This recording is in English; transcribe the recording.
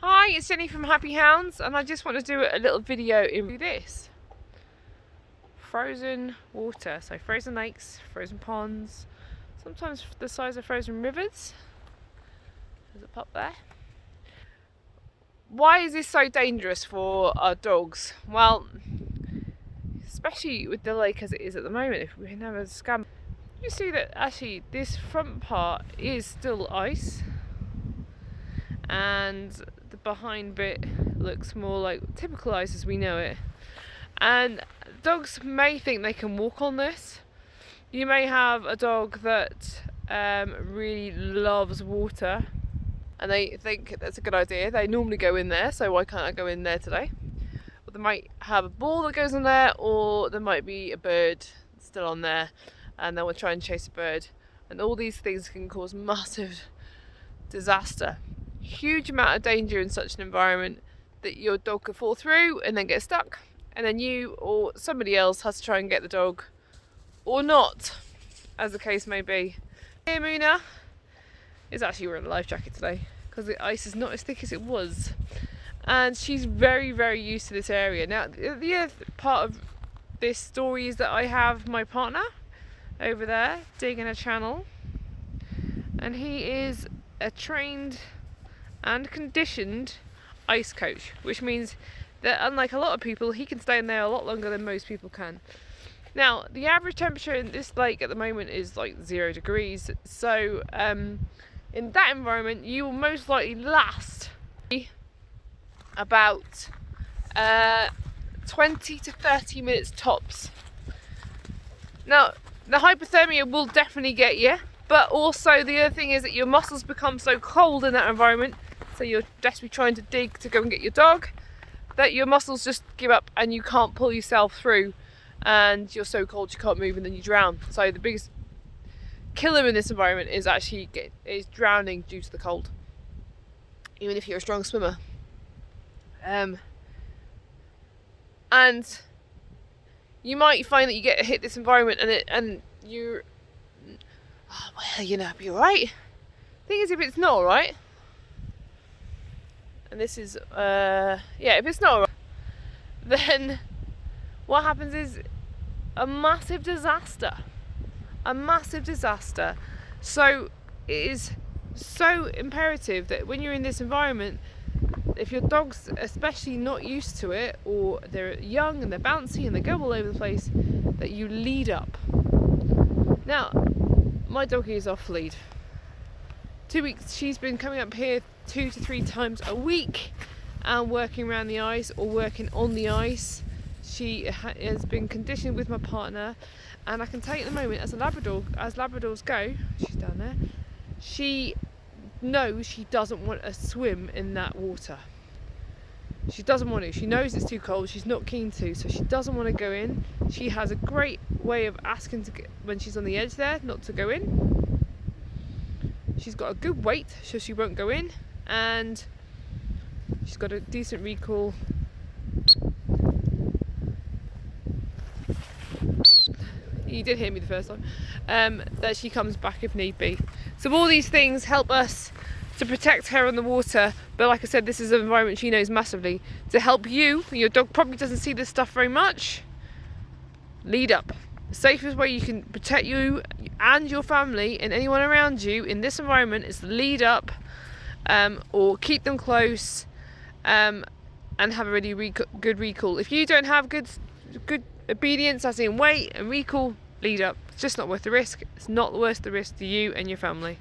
Hi, it's Jenny from Happy Hounds, and I just want to do a little video in this. Frozen water, so frozen lakes, frozen ponds, sometimes the size of frozen rivers. There's a pup there. Why is this so dangerous for our dogs? Well, especially with the lake as it is at the moment, if we can have a scan, you see that actually this front part is still ice, and the behind bit looks more like typical ice as we know it. And dogs may think they can walk on this. You may have a dog that really loves water and they think that's a good idea. They normally go in there, so why can't I go in there today? Or they might have a ball that goes in there, or there might be a bird still on there and they will try and chase a bird. And all these things can cause massive disaster. Huge amount of danger in such an environment that your dog could fall through and then get stuck, and then you or somebody else has to try and get the dog, or not, as the case may be. Here, Muna is actually wearing a life jacket today because the ice is not as thick as it was, and she's very, very used to this area. Now, the other part of this story is that I have my partner over there digging a channel, and he is a trained and conditioned ice coach, which means that unlike a lot of people, he can stay in there a lot longer than most people can. Now, the average temperature in this lake at the moment is like 0 degrees, so in that environment you will most likely last about 20 to 30 minutes tops. Now, the hypothermia will definitely get you, but also the other thing is that your muscles become so cold in that environment, so you're desperately trying to dig to go and get your dog, that your muscles just give up and you can't pull yourself through, and you're so cold you can't move and then you drown. So the biggest killer in this environment is actually drowning due to the cold, even if you're a strong swimmer. And you might find that you hit this environment and you're, oh, well, you know, it'll be alright. Thing is, if it's not alright, and this is if it's not alright, then what happens is a massive disaster. So it is so imperative that when you're in this environment, if your dog's especially not used to it, or they're young and they're bouncy and they go all over the place, that you lead up. Now, my doggy is off lead. 2 weeks, she's been coming up here 2 to 3 times a week and working around the ice or working on the ice. She has been conditioned with my partner, and I can tell you at the moment, as Labradors go, she's down there, she knows she doesn't want to swim in that water. She doesn't want to. She knows it's too cold. She's not keen to, so she doesn't want to go in. She has a great way of asking to get, when she's on the edge there, not to go in. She's got a good weight, so she won't go in, and she's got a decent recall. You did hear me the first time. That she comes back if need be. So all these things help us to protect her on the water, but like I said, this is an environment she knows massively. To help you, your dog probably doesn't see this stuff very much, lead up. The safest way you can protect you and your family and anyone around you in this environment is to lead up, or keep them close, and have a really good recall. If you don't have good obedience, as in weight and recall, lead up. It's just not worth the risk. It's not worth the risk to you and your family.